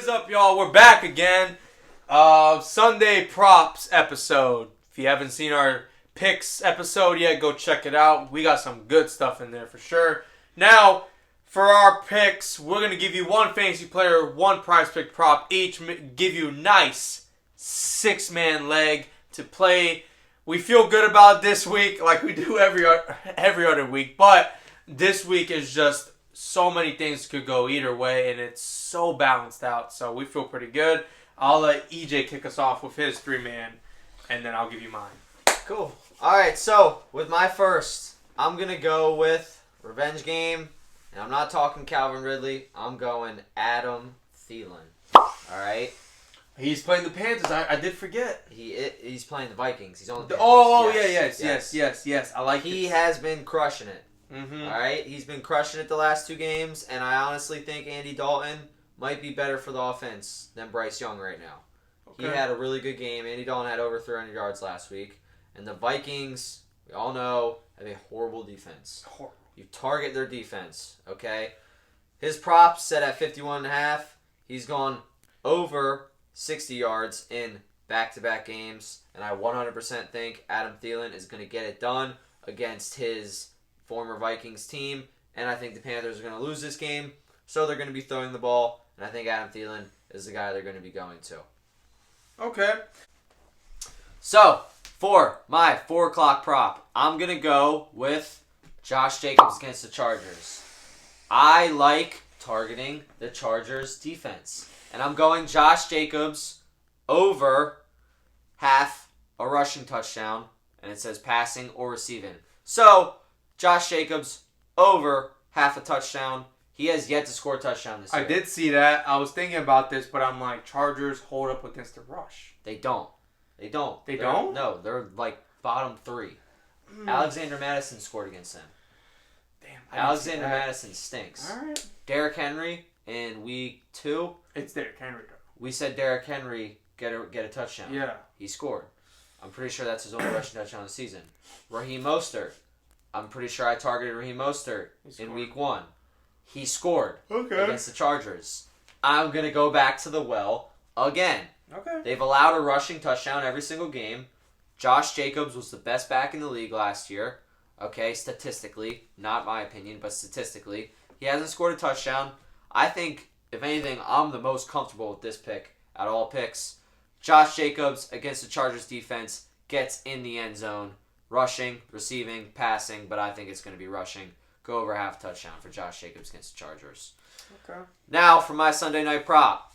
is up, y'all? We're back again. Sunday props episode. If you haven't seen our picks episode yet, go check it out. We got some good stuff in there for sure. Now, for our picks, we're going to give you one fantasy player, one prize pick prop each. Give you nice 6-man leg to play. We feel good about this week like we do every other week. But this week is just so many things could go either way, and it's so balanced out. So we feel pretty good. I'll let EJ kick us off with his 3-man, and then I'll give you mine. Cool. All right, so with my first, I'm going to go with Revenge Game. And I'm not talking Calvin Ridley. I'm going Adam Thielen. All right? He's playing the Panthers. I did forget. He's playing the Vikings. He's on the Panthers. Oh, yes. I like He has been crushing it. Mm-hmm. All right? He's been crushing it the last 2 games, and I honestly think Andy Dalton might be better for the offense than Bryce Young right now. Okay. He had a really good game. Andy Dalton had over 300 yards last week. And the Vikings, we all know, have a horrible defense. You target their defense, okay? His props set at 51.5. He's gone over 60 yards in back-to-back games. And I 100% think Adam Thielen is going to get it done against his former Vikings team. And I think the Panthers are going to lose this game. So they're going to be throwing the ball. And I think Adam Thielen is the guy they're going to be going to. Okay. So, for my 4 o'clock prop, I'm going to go with Josh Jacobs against the Chargers. I like targeting the Chargers defense. And I'm going Josh Jacobs over half a rushing touchdown. And it says passing or receiving. So, Josh Jacobs over half a touchdown. He has yet to score a touchdown this year. I did see that. I was thinking about this, but I'm like, Chargers hold up against the rush. They don't. They don't? No, they're like bottom 3. Alexander Madison scored against them. Damn. Alexander Madison stinks. All right. Derrick Henry in week 2. It's Derrick Henry, though. We said Derrick Henry get a touchdown. Yeah. He scored. I'm pretty sure that's his only rushing touchdown of the season. Raheem Mostert. I'm pretty sure I targeted Raheem Mostert in week 1. He scored against the Chargers. I'm going to go back to the well again. Okay. They've allowed a rushing touchdown every single game. Josh Jacobs was the best back in the league last year. Okay, statistically. Not my opinion, but statistically. He hasn't scored a touchdown. I think, if anything, I'm the most comfortable with this pick out of all picks. Josh Jacobs against the Chargers defense gets in the end zone. Rushing, receiving, passing, but I think it's going to be rushing. Go over half a touchdown for Josh Jacobs against the Chargers. Okay. Now, for my Sunday night prop.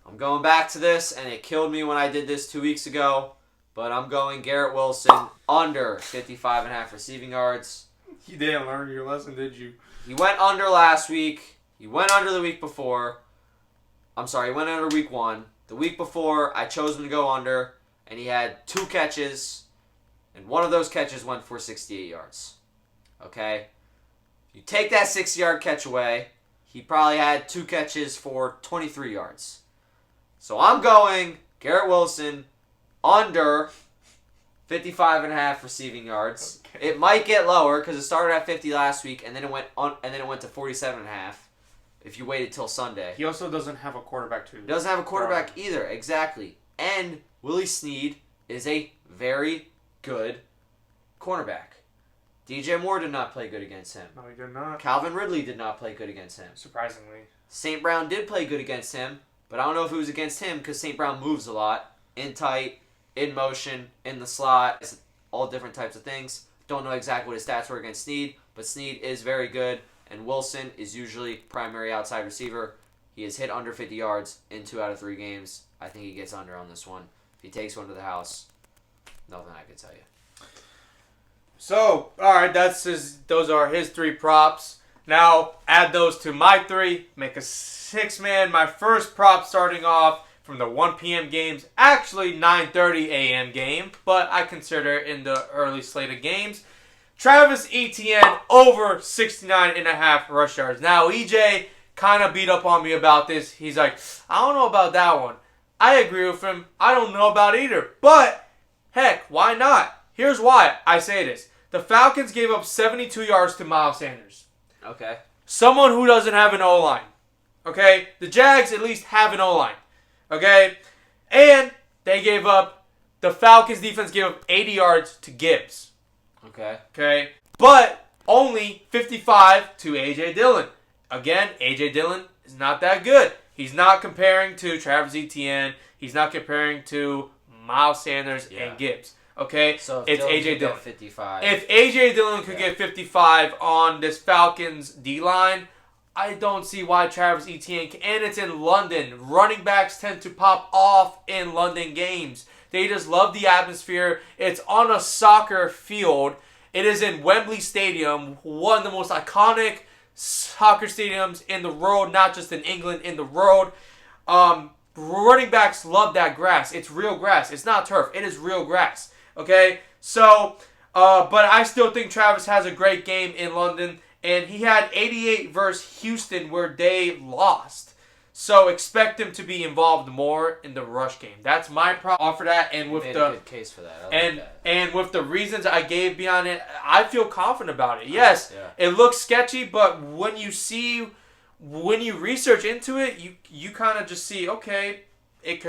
I'm going back to this, and it killed me when I did this 2 weeks ago. But I'm going Garrett Wilson under 55.5 receiving yards. You didn't learn your lesson, did you? He went under last week. He went under the week before. I'm sorry, he went under week 1. The week before, I chose him to go under, and he had 2 catches, and one of those catches went for 68 yards. Okay? You take that 60-yard catch away, he probably had 2 catches for 23 yards. So I'm going Garrett Wilson under 55.5 receiving yards. Okay. It might get lower because it started at 50 last week, and then it went to 47.5. If you waited till Sunday, he also doesn't have a quarterback too. He doesn't have a quarterback either, exactly. And Willie Snead is a very good cornerback. DJ Moore did not play good against him. No, he did not. Calvin Ridley did not play good against him. Surprisingly. St. Brown did play good against him, but I don't know if it was against him because St. Brown moves a lot. In tight, in motion, in the slot, all different types of things. Don't know exactly what his stats were against Snead, but Snead is very good, and Wilson is usually primary outside receiver. He has hit under 50 yards in 2 out of 3 games. I think he gets under on this one. If he takes one to the house, nothing I can tell you. So, alright, those are his 3 props. Now, add those to my 3, make a 6-man. My first prop starting off from the 1 p.m. games, actually 9:30 a.m. game, but I consider it in the early slate of games. Travis Etienne over 69.5 rush yards. Now, EJ kind of beat up on me about this. He's like, I don't know about that one. I agree with him. I don't know about either. But, heck, why not? Here's why I say this. The Falcons gave up 72 yards to Miles Sanders. Okay. Someone who doesn't have an O-line. Okay? The Jags at least have an O-line. Okay? And the Falcons defense gave up 80 yards to Gibbs. Okay? But only 55 to A.J. Dillon. Again, A.J. Dillon is not that good. He's not comparing to Travis Etienne. He's not comparing to Miles Sanders and Gibbs. Okay? So it's A.J. Dillon. 55. If A.J. Dillon could get 55 on this Falcons D-line, I don't see why Travis Etienne can. And it's in London. Running backs tend to pop off in London games. They just love the atmosphere. It's on a soccer field. It is in Wembley Stadium, one of the most iconic soccer stadiums in the world, not just in England, in the world. Running backs love that grass. It's real grass. It's not turf. It is real grass. Okay? So, but I still think Travis has a great game in London. And he had 88 versus Houston where they lost. So expect him to be involved more in the rush game. That's my problem for that. And with a good case for that. And with the reasons I gave beyond it, I feel confident about it. Yes, it looks sketchy, but when you research into it, you kind of just see, okay, it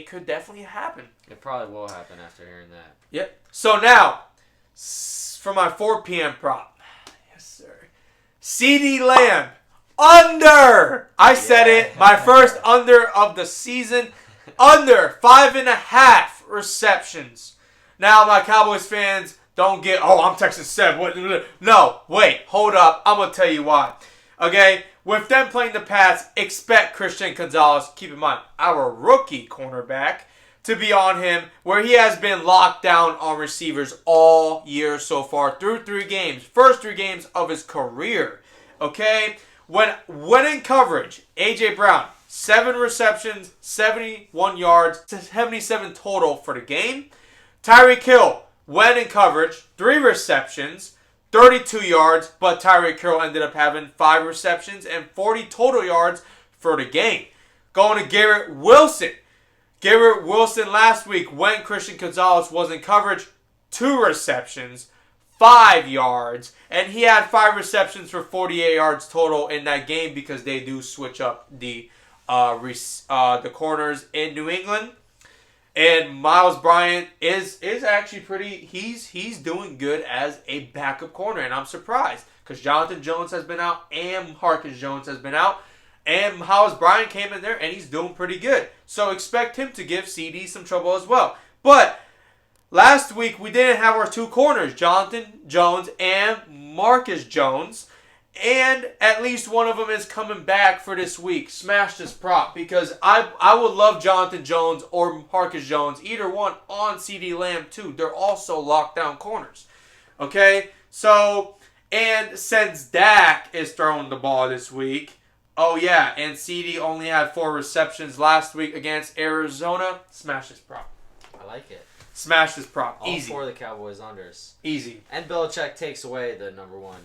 could definitely happen. It probably will happen after hearing that. Yep. So now, for my 4 p.m. prop. Yes, sir. CeeDee Lamb. Under! I said it. My first under of the season. Under 5.5 receptions. Now, my Cowboys fans don't get, I'm texting Seb. What? No, wait. Hold up. I'm going to tell you why. Okay? With them playing the Pats, expect Christian Gonzalez, keep in mind, our rookie cornerback, to be on him, where he has been locked down on receivers all year so far through 3 games. First 3 games of his career. Okay? When in coverage, A.J. Brown, 7 receptions, 71 yards, 77 total for the game. Tyreek Hill, when in coverage, 3 receptions, 32 yards, but Tyreek Hill ended up having 5 receptions and 40 total yards for the game. Going to Garrett Wilson. Garrett Wilson last week, when Christian Gonzalez was in coverage, 2 receptions, 5 yards, and he had 5 receptions for 48 yards total in that game because they do switch up the corners in New England. And Miles Bryant is actually pretty. He's doing good as a backup corner, and I'm surprised because Jonathan Jones has been out and Marcus Jones has been out, and Miles Bryant came in there and he's doing pretty good. So expect him to give CD some trouble as well. But last week, we didn't have our 2 corners, Jonathan Jones and Marcus Jones. And at least one of them is coming back for this week. Smash this prop because I would love Jonathan Jones or Marcus Jones, either one on CeeDee Lamb too. They're also lockdown corners. Okay? So, and since Dak is throwing the ball this week, and CeeDee only had 4 receptions last week against Arizona, smash this prop. I like it. Smash this prop. Easy. All 4 of the Cowboys unders. Easy. And Belichick takes away the number 1.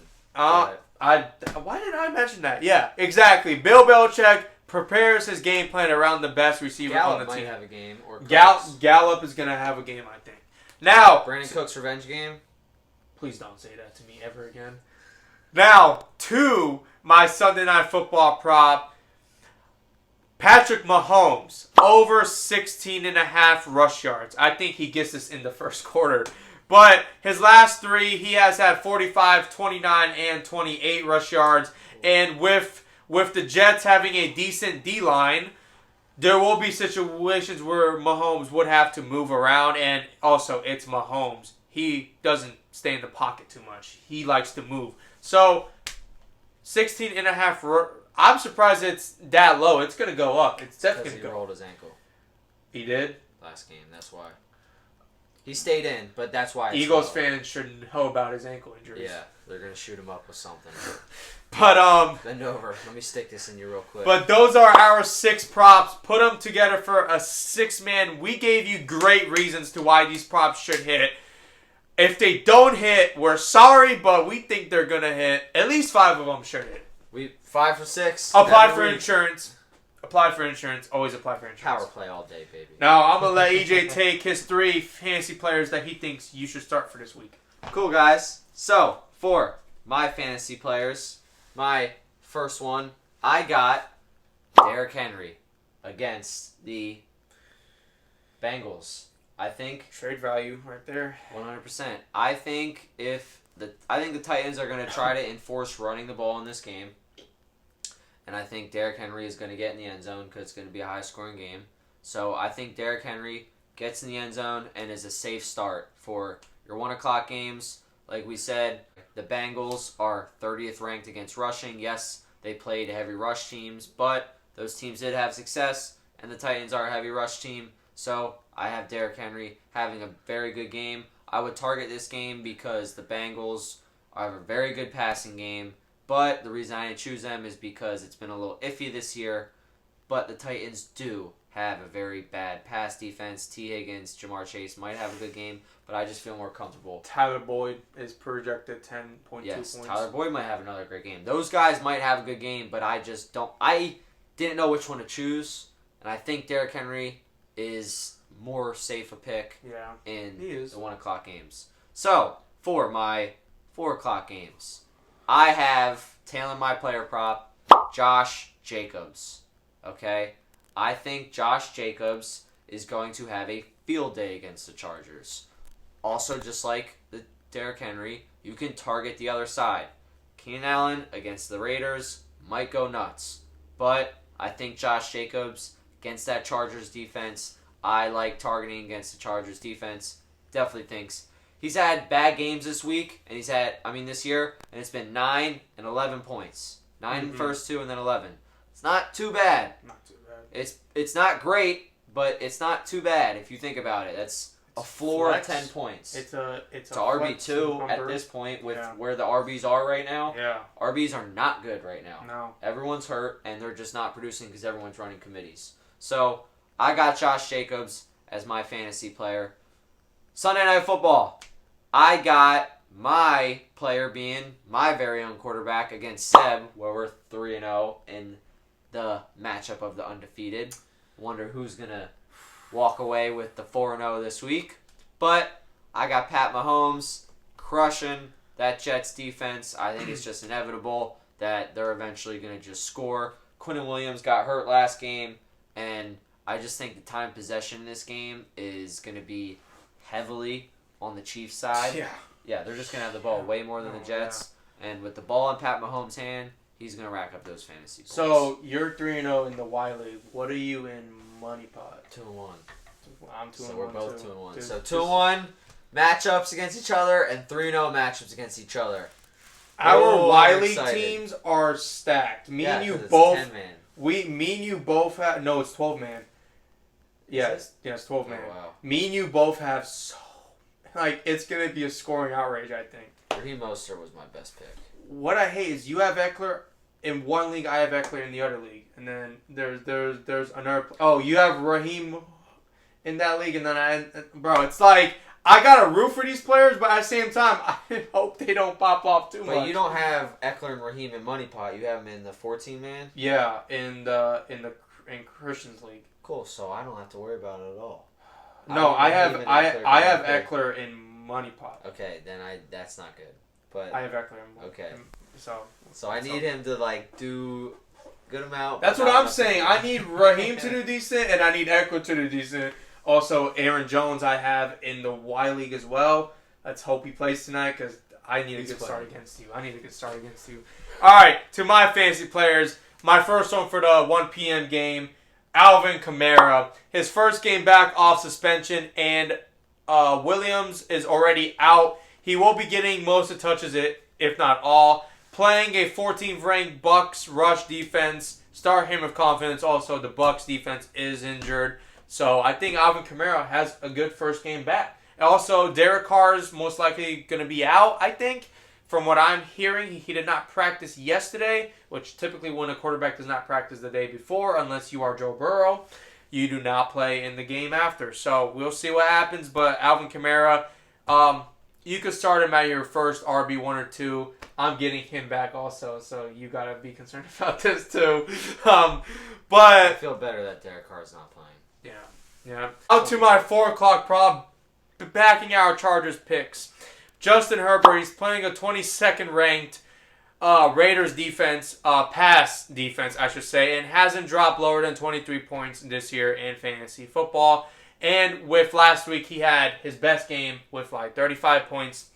Why did I mention that? Yeah, exactly. Bill Belichick prepares his game plan around the best receiver on the team. Gallup might have a game. Or Gallup is going to have a game, I think. Now, Brandon Cooks' revenge game? Please don't say that to me ever again. Now, to my Sunday Night Football prop, Patrick Mahomes, over 16.5 rush yards. I think he gets this in the first quarter. But his last 3, he has had 45, 29, and 28 rush yards. And with the Jets having a decent D-line, there will be situations where Mahomes would have to move around. And also, it's Mahomes. He doesn't stay in the pocket too much. He likes to move. So, 16.5. I'm surprised it's that low. It's going to go up. It's definitely going to go. He rolled his ankle. He did? Last game. That's why. He stayed in, but that's why it's Eagles low. fans should know about his ankle injuries. Yeah, they're going to shoot him up with something. But, Bend over. Let me stick this in you real quick. But those are our 6 props. Put them together for a 6-man. We gave you great reasons to why these props should hit. If they don't hit, we're sorry, but we think they're going to hit. At least 5 of them should hit. 5 for 6. Apply for insurance. Apply for insurance. Always apply for insurance. Power play all day, baby. Now, I'm going to let EJ take his 3 fantasy players that he thinks you should start for this week. Cool, guys. So, for my fantasy players, my first one, I got Derrick Henry against the Bengals. I think trade value right there. 100%. I think the Titans are going to try to enforce running the ball in this game. And I think Derrick Henry is going to get in the end zone because it's going to be a high-scoring game. So I think Derrick Henry gets in the end zone and is a safe start for your 1 o'clock games. Like we said, the Bengals are 30th ranked against rushing. Yes, they played heavy rush teams, but those teams did have success, and the Titans are a heavy rush team. So I have Derrick Henry having a very good game. I would target this game because the Bengals have a very good passing game. But the reason I didn't choose them is because it's been a little iffy this year. But the Titans do have a very bad pass defense. T. Higgins, Jamar Chase might have a good game, but I just feel more comfortable. Tyler Boyd is projected 10.2 yes, points. Tyler Boyd might have another great game. Those guys might have a good game, but I just don't. I didn't know which one to choose, and I think Derrick Henry is more safe a pick in the 1 o'clock games. So, for my 4 o'clock games, I have tailing my player prop, Josh Jacobs. Okay? I think Josh Jacobs is going to have a field day against the Chargers. Also, just like the Derrick Henry, you can target the other side. Keenan Allen against the Raiders might go nuts. But I think Josh Jacobs against that Chargers defense, I like targeting against the Chargers defense. Definitely thinks. He's had bad games this week, and this year, and it's been 9 and 11 points. 9 in the first 2, and then 11. It's not too bad. Not too bad. It's not great, but it's not too bad if you think about it. That's a floor flex. of 10 points. It's a RB2 at this point with where the RBs are right now. Yeah. RBs are not good right now. No. Everyone's hurt, and they're just not producing because everyone's running committees. So, I got Josh Jacobs as my fantasy player. Sunday Night Football. I got my player being my very own quarterback against Seb, where we're 3-0 in the matchup of the undefeated. Wonder who's going to walk away with the 4-0 this week. But I got Pat Mahomes crushing that Jets defense. I think it's just inevitable that they're eventually going to just score. Quinnen Williams got hurt last game, and I just think the time possession in this game is going to be heavily on the Chiefs side. Yeah, they're just going to have the ball way more than the Jets. Yeah. And with the ball in Pat Mahomes' hand, he's going to rack up those fantasy points. So, you're 3-0 in the Y League. What are you in Money Pot? 2-1. I'm 2-1. So we're both 2-1. Dude, so 2-1 matchups against each other and 3-0 matchups against each other. Our Y League teams are stacked. Me and you both. 10-man. Me and you both have. No, it's 12-man. Yes, 12-man. Oh, wow. Me and you both have it's gonna be a scoring outrage, I think. Raheem Mostert was my best pick. What I hate is you have Eckler in one league, I have Eckler in the other league, and then there's another. Oh, you have Raheem in that league, and then bro, it's like I gotta root for these players, but at the same time, I hope they don't pop off too much. But you don't have Eckler and Raheem in Money Pot. You have them in the 14-man. Yeah, in Christian's league. Cool. So I don't have to worry about it at all. No, I have Eckler in Money Pot. Okay, then that's not good. But I have Eckler in Money. Okay. So I need him to do good amount. That's what I'm saying. I need Raheem to do decent, and I need Eckler to do decent. Also, Aaron Jones I have in the Y League as well. Let's hope he plays tonight because I need a good start against you. All right, to my fantasy players. My first one for the 1 p.m. game, Alvin Kamara. His first game back off suspension, and Williams is already out. He will be getting most of the touches, if not all. Playing a 14th ranked Bucks rush defense. Start him with confidence. Also, the Bucks defense is injured. So I think Alvin Kamara has a good first game back. Also, Derek Carr is most likely going to be out, I think. From what I'm hearing, he did not practice yesterday, which typically when a quarterback does not practice the day before, unless you are Joe Burrow, you do not play in the game after. So we'll see what happens. But Alvin Kamara, you could start him at your first RB1 or 2. I'm getting him back also, so you got to be concerned about this too. But I feel better that Derek Carr is not playing. Yeah. Out to my 4 o'clock prop, backing our Chargers picks. Justin Herbert, he's playing a 22nd ranked Raiders defense, pass defense, I should say, and hasn't dropped lower than 23 points this year in fantasy football. And with last week, he had his best game with like 35 points.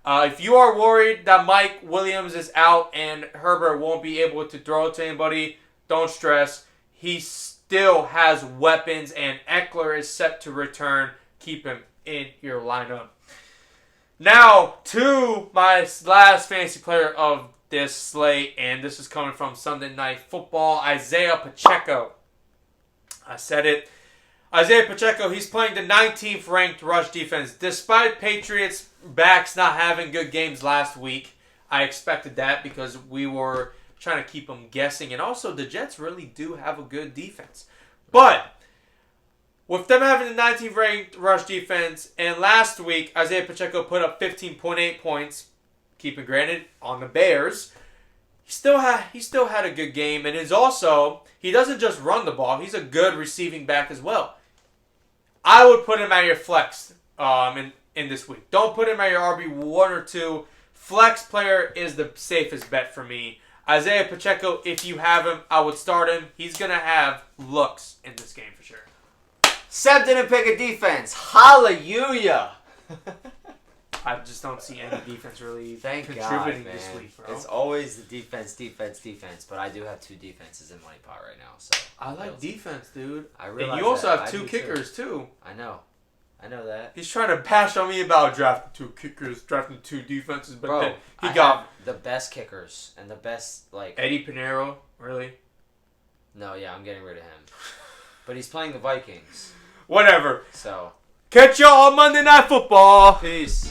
If you are worried that Mike Williams is out and Herbert won't be able to throw to anybody, don't stress. He still has weapons, and Eckler is set to return. Keep him in your lineup. Now, to my last fantasy player of this slate, and this is coming from Sunday Night Football, Isaiah Pacheco. I said it. Isaiah Pacheco, he's playing the 19th ranked rush defense. Despite Patriots backs not having good games last week, I expected that because we were trying to keep them guessing. And also, the Jets really do have a good defense. But with them having the 19th ranked rush defense, and last week, Isaiah Pacheco put up 15.8 points, keeping granted, on the Bears. He still had a good game, and he doesn't just run the ball, he's a good receiving back as well. I would put him at your flex in this week. Don't put him at your RB1 or 2. Flex player is the safest bet for me. Isaiah Pacheco, if you have him, I would start him. He's going to have looks in this game for sure. Seb didn't pick a defense. Hallelujah. I just don't see any defense really contributing God, this week, bro. It's always the defense. But I do have 2 defenses in Money Pot right now. So I like defense, dude. I realize and you also that. have 2 kickers, too. I know that. He's trying to bash on me about drafting 2 kickers, drafting 2 defenses, but Bro, then he I got have the best kickers and the best, like... Eddie Pinheiro, really? No, yeah, I'm getting rid of him. But he's playing the Vikings. Whatever. So... Catch y'all on Monday Night Football. Peace.